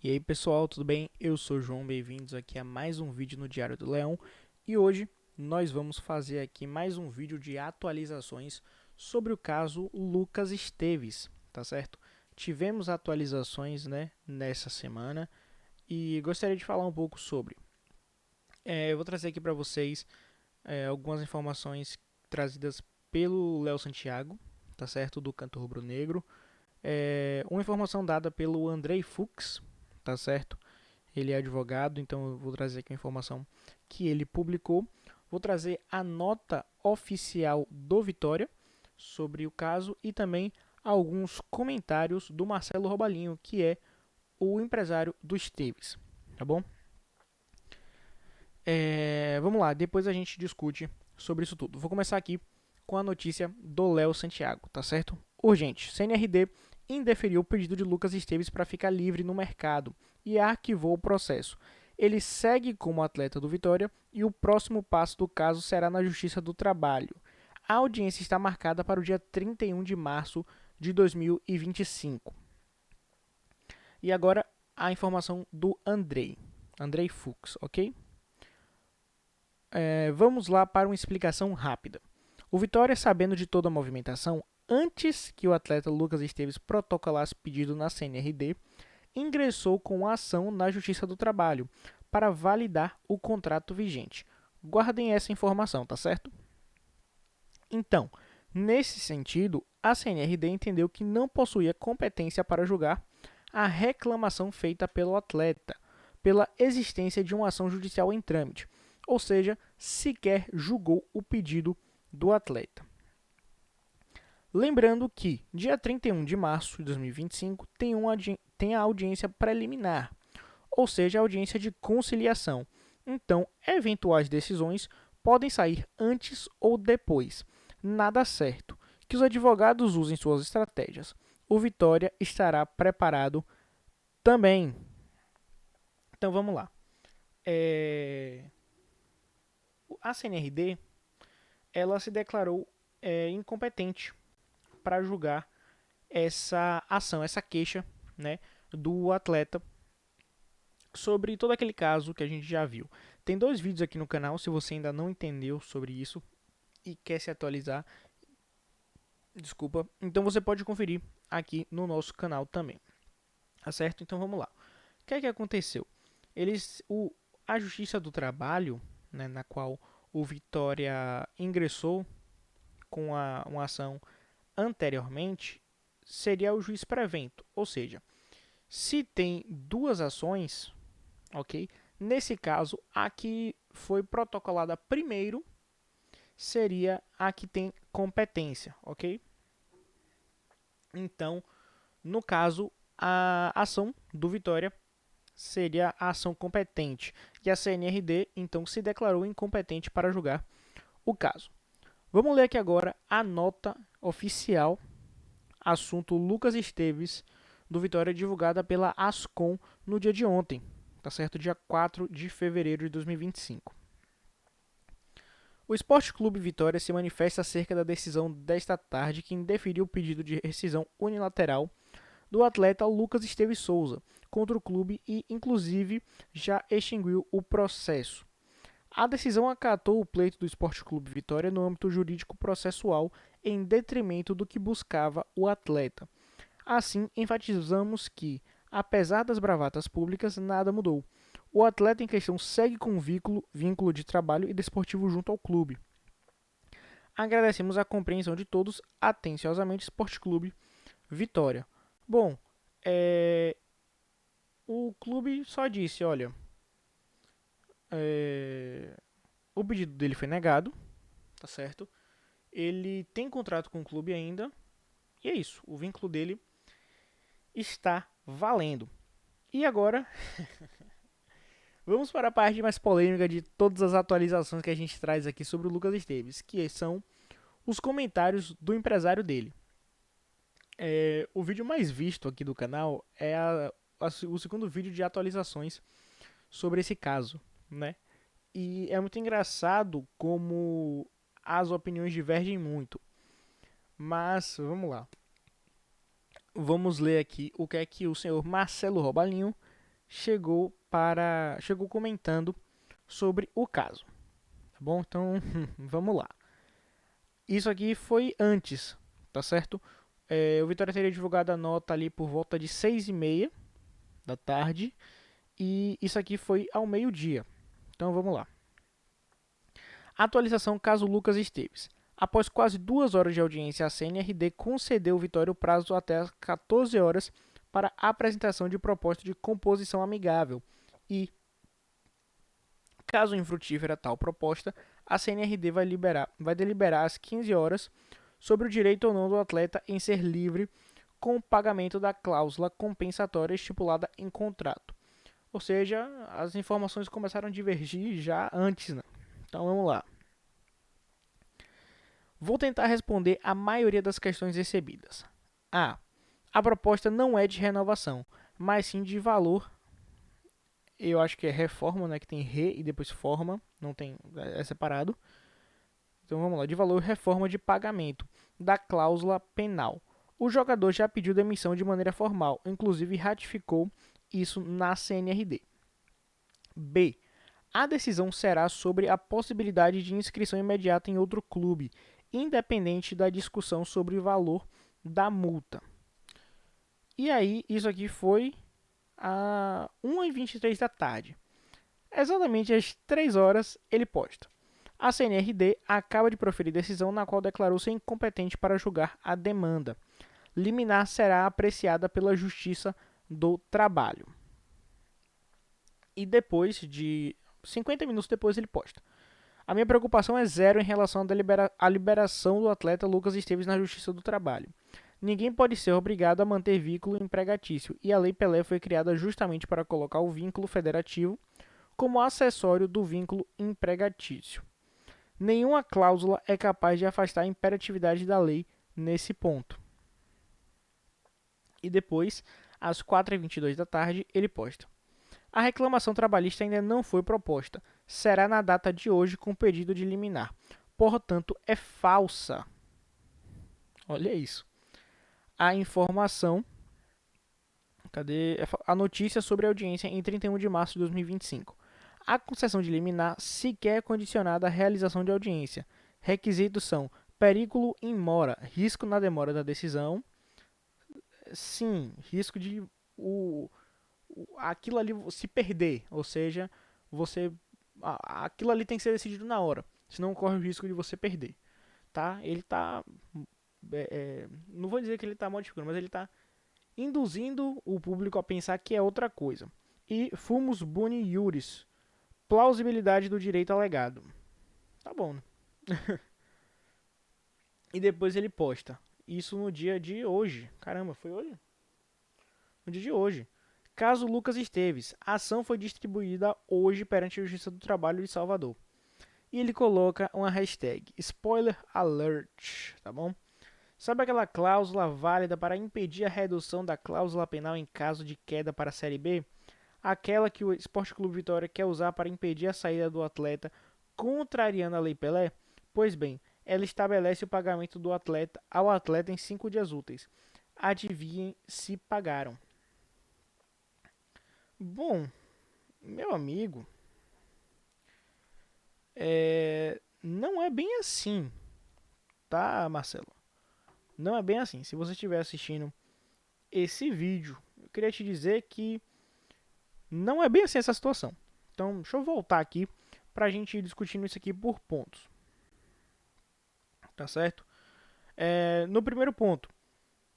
E aí pessoal, tudo bem? Eu sou o João, bem-vindos aqui a mais um vídeo no Diário do Leão. E hoje nós vamos fazer aqui mais um vídeo de atualizações sobre o caso Lucas Esteves, tá certo? Tivemos atualizações, né, nessa semana e gostaria de falar um pouco sobre. Eu vou trazer aqui para vocês algumas informações trazidas pelo Léo Santiago, tá certo? Do Canto Rubro Negro. Uma informação dada pelo Andrei Fux, tá certo? Ele é advogado, então eu vou trazer aqui uma informação que ele publicou. Vou trazer a nota oficial do Vitória sobre o caso e também alguns comentários do Marcelo Robalinho, que é o empresário do Esteves, tá bom? Vamos lá, depois a gente discute sobre isso tudo. Vou começar aqui com a notícia do Léo Santiago, tá certo? Urgente, CNRD indeferiu o pedido de Lucas Esteves para ficar livre no mercado e arquivou o processo. Ele segue como atleta do Vitória e o próximo passo do caso será na Justiça do Trabalho. A audiência está marcada para o dia 31 de março de 2025. E agora a informação do Andrei Fux, ok? Vamos lá para uma explicação rápida. O Vitória, sabendo de toda a movimentação, antes que o atleta Lucas Esteves protocolasse pedido na CNRD, ingressou com a ação na Justiça do Trabalho para validar o contrato vigente. Guardem essa informação, tá certo? Então, nesse sentido, a CNRD entendeu que não possuía competência para julgar a reclamação feita pelo atleta, pela existência de uma ação judicial em trâmite, ou seja, sequer julgou o pedido do atleta. Lembrando que, dia 31 de março de 2025, tem a audiência preliminar, ou seja, a audiência de conciliação. Então, eventuais decisões podem sair antes ou depois. Nada certo. Que os advogados usem suas estratégias. O Vitória estará preparado também. Então vamos lá. A CNRD ela se declarou incompetente para julgar essa ação, essa queixa, né, do atleta sobre todo aquele caso que a gente já viu. Tem dois vídeos aqui no canal, se você ainda não entendeu sobre isso e quer se atualizar, desculpa, então você pode conferir aqui no nosso canal também, tá certo? Então vamos lá. O que é que aconteceu? A Justiça do Trabalho, né, na qual o Vitória ingressou com uma ação anteriormente, seria o juiz prevento, ou seja, se tem duas ações, ok? Nesse caso, a que foi protocolada primeiro seria a que tem competência, ok? Então, no caso, a ação do Vitória seria a ação competente e a CNRD então se declarou incompetente para julgar o caso. Vamos ler aqui agora a nota oficial, assunto Lucas Esteves, do Vitória, divulgada pela Ascom no dia de ontem, tá certo? Dia 4 de fevereiro de 2025. O Esporte Clube Vitória se manifesta acerca da decisão desta tarde que indeferiu o pedido de rescisão unilateral do atleta Lucas Esteves Souza contra o clube e, inclusive, já extinguiu o processo. A decisão acatou o pleito do Esporte Clube Vitória no âmbito jurídico processual em detrimento do que buscava o atleta. Assim, enfatizamos que, apesar das bravatas públicas, nada mudou. O atleta em questão segue com vínculo de trabalho e desportivo junto ao clube. Agradecemos a compreensão de todos. Atenciosamente, Esporte Clube Vitória. Bom, o clube só disse, olha, o pedido dele foi negado, tá certo? Ele tem contrato com o clube ainda, e é isso, o vínculo dele está valendo. E agora, vamos para a parte mais polêmica de todas as atualizações que a gente traz aqui sobre o Lucas Esteves, que são os comentários do empresário dele. O vídeo mais visto aqui do canal é o segundo vídeo de atualizações sobre esse caso, né? E é muito engraçado como as opiniões divergem muito. Mas vamos lá. Vamos ler aqui o que é que o senhor Marcelo Robalinho chegou comentando sobre o caso, tá bom? Então, vamos lá. Isso aqui foi antes, tá certo? O Vitória teria divulgado a nota ali por volta de 6h30 da tarde e isso aqui foi ao meio-dia. Então, vamos lá. Atualização caso Lucas Esteves. Após quase 2 horas de audiência, a CNRD concedeu ao Vitória o prazo até às 14 horas para a apresentação de proposta de composição amigável e, caso infrutífera tal proposta, a CNRD vai deliberar às 15 horas sobre o direito ou não do atleta em ser livre com o pagamento da cláusula compensatória estipulada em contrato. Ou seja, as informações começaram a divergir já antes, né? Então vamos lá. Vou tentar responder a maioria das questões recebidas. A. A proposta não é de renovação, mas sim de valor. Eu acho que é reforma, né? Que tem re e depois forma, não tem, é separado. Então vamos lá, de valor reforma de pagamento da cláusula penal. O jogador já pediu demissão de maneira formal, inclusive ratificou isso na CNRD. B. A decisão será sobre a possibilidade de inscrição imediata em outro clube, independente da discussão sobre o valor da multa. E aí, isso aqui foi a 1h23 da tarde. Exatamente às 3 horas, ele posta. A CNRD acaba de proferir decisão na qual declarou-se incompetente para julgar a demanda. Liminar será apreciada pela Justiça do Trabalho. E depois de 50 minutos depois ele posta. A minha preocupação é zero em relação à liberação do atleta Lucas Esteves na Justiça do Trabalho. Ninguém pode ser obrigado a manter vínculo empregatício, e a Lei Pelé foi criada justamente para colocar o vínculo federativo como acessório do vínculo empregatício. Nenhuma cláusula é capaz de afastar a imperatividade da lei nesse ponto. E depois, às 4h22 da tarde, ele posta. A reclamação trabalhista ainda não foi proposta. Será na data de hoje com pedido de liminar. Portanto, é falsa. Olha isso. A informação... Cadê? A notícia sobre a audiência em 31 de março de 2025. A concessão de liminar sequer é condicionada à realização de audiência. Requisitos são perigo in mora, risco na demora da decisão. Sim, risco de aquilo ali se perder, ou seja, aquilo ali tem que ser decidido na hora, senão corre o risco de você perder, tá? Ele tá, não vou dizer que ele tá modificando, mas ele tá induzindo o público a pensar que é outra coisa. E fumus boni iuris, plausibilidade do direito alegado. Tá bom, né? E depois ele posta isso no dia de hoje. Caramba, foi hoje? No dia de hoje. Caso Lucas Esteves, a ação foi distribuída hoje perante a Justiça do Trabalho de Salvador. E ele coloca uma hashtag, spoiler alert, tá bom? Sabe aquela cláusula válida para impedir a redução da cláusula penal em caso de queda para a Série B? Aquela que o Esporte Clube Vitória quer usar para impedir a saída do atleta, contrariando a Lei Pelé? Pois bem, ela estabelece o pagamento do atleta ao atleta em 5 dias úteis. Adivinhem se pagaram. Bom, meu amigo, não é bem assim, tá, Marcelo? Não é bem assim. Se você estiver assistindo esse vídeo, eu queria te dizer que não é bem assim essa situação. Então, deixa eu voltar aqui pra gente ir discutindo isso aqui por pontos. Tá certo? No primeiro ponto,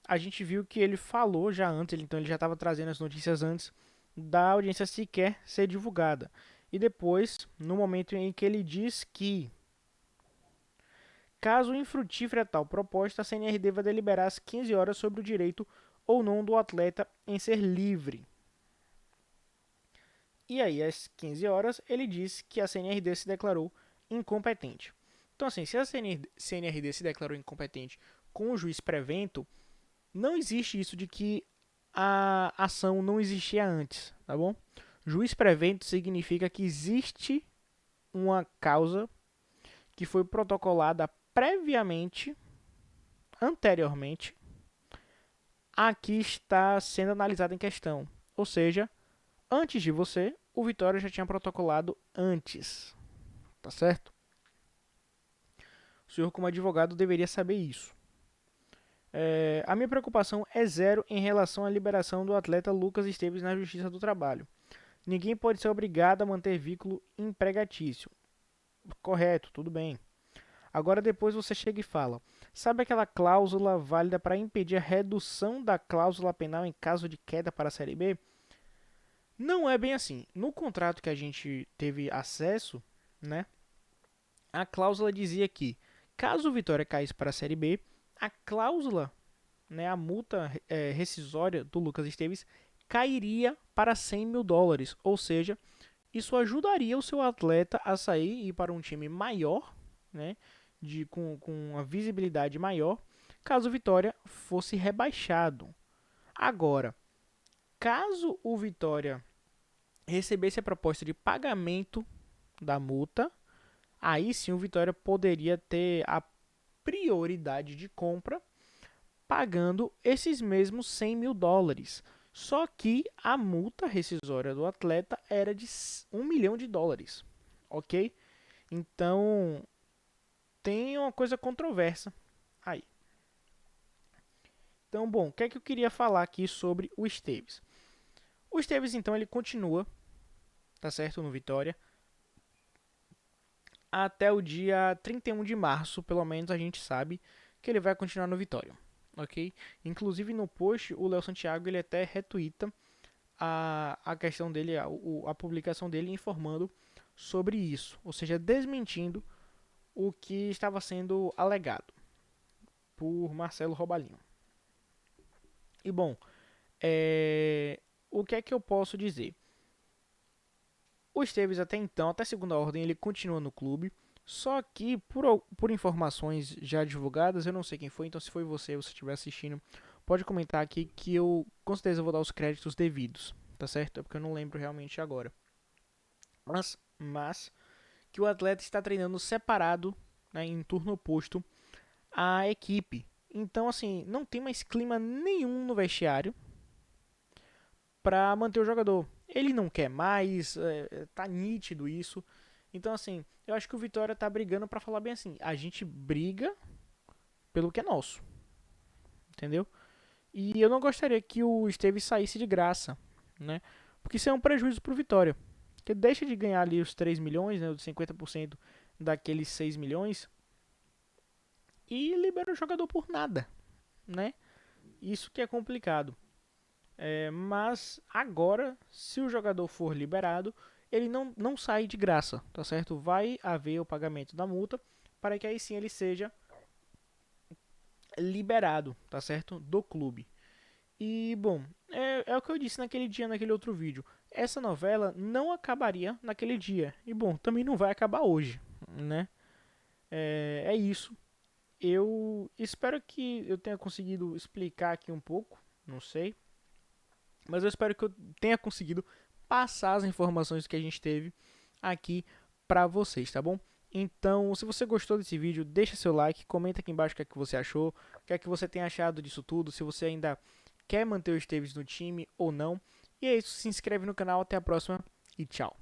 a gente viu que ele falou já antes, então ele já estava trazendo as notícias antes da audiência sequer ser divulgada. E depois, no momento em que ele diz que, caso infrutífera tal proposta, a CNRD vai deliberar às 15 horas sobre o direito ou não do atleta em ser livre. E aí, às 15 horas, ele diz que a CNRD se declarou incompetente. Então, assim, se a CNRD se declarou incompetente com o juiz prevento, não existe isso de que a ação não existia antes, tá bom? Juiz prevento significa que existe uma causa que foi protocolada previamente, anteriormente, a que está sendo analisada em questão. Ou seja, antes de você, o Vitória já tinha protocolado antes, tá certo? O senhor, como advogado, deveria saber isso. A minha preocupação é zero em relação à liberação do atleta Lucas Esteves na Justiça do Trabalho. Ninguém pode ser obrigado a manter vínculo empregatício. Correto, tudo bem. Agora depois você chega e fala: sabe aquela cláusula válida para impedir a redução da cláusula penal em caso de queda para a Série B? Não é bem assim. No contrato que a gente teve acesso, né, a cláusula dizia que, caso o Vitória caísse para a Série B, a cláusula, né, a multa rescisória do Lucas Esteves cairia para US$ 100.000. Ou seja, isso ajudaria o seu atleta a sair e ir para um time maior, né, com uma visibilidade maior, caso o Vitória fosse rebaixado. Agora, caso o Vitória recebesse a proposta de pagamento da multa, aí sim o Vitória poderia ter a prioridade de compra pagando esses mesmos US$ 100.000. Só que a multa rescisória do atleta era de US$ 1 milhão, ok? Então tem uma coisa controversa aí. Então, bom, o que é que eu queria falar aqui sobre o Esteves? O Esteves, então, ele continua, tá certo, no Vitória, até o dia 31 de março, pelo menos a gente sabe que ele vai continuar no Vitória, ok? Inclusive no post, o Léo Santiago, ele até retuita a questão dele, a publicação dele informando sobre isso, ou seja, desmentindo o que estava sendo alegado por Marcelo Robalinho. E bom, o que é que eu posso dizer? O Esteves até então, até segunda ordem, ele continua no clube, só que por informações já divulgadas, eu não sei quem foi, então se foi você ou se estiver assistindo, pode comentar aqui que eu com certeza vou dar os créditos devidos, tá certo? É porque eu não lembro realmente agora. Mas que o atleta está treinando separado, né, em turno oposto à equipe. Então, assim, não tem mais clima nenhum no vestiário para manter o jogador. Ele não quer mais, tá nítido isso. Então, assim, eu acho que o Vitória tá brigando para falar bem assim: a gente briga pelo que é nosso, entendeu? E eu não gostaria que o Esteves saísse de graça, né? Porque isso é um prejuízo pro Vitória. Porque deixa de ganhar ali os 3 milhões, né, os 50% daqueles 6 milhões e libera o jogador por nada, né? Isso que é complicado. Mas agora, se o jogador for liberado, ele não sai de graça, tá certo? Vai haver o pagamento da multa para que aí sim ele seja liberado, tá certo? Do clube. E bom, é o que eu disse naquele dia, naquele outro vídeo. Essa novela não acabaria naquele dia. E bom, também não vai acabar hoje, né? É isso. Eu espero que eu tenha conseguido explicar aqui um pouco, não sei. Mas eu espero que eu tenha conseguido passar as informações que a gente teve aqui para vocês, tá bom? Então, se você gostou desse vídeo, deixa seu like, comenta aqui embaixo o que é que você achou, o que é que você tem achado disso tudo, se você ainda quer manter o Esteves no time ou não. E é isso, se inscreve no canal, até a próxima e tchau.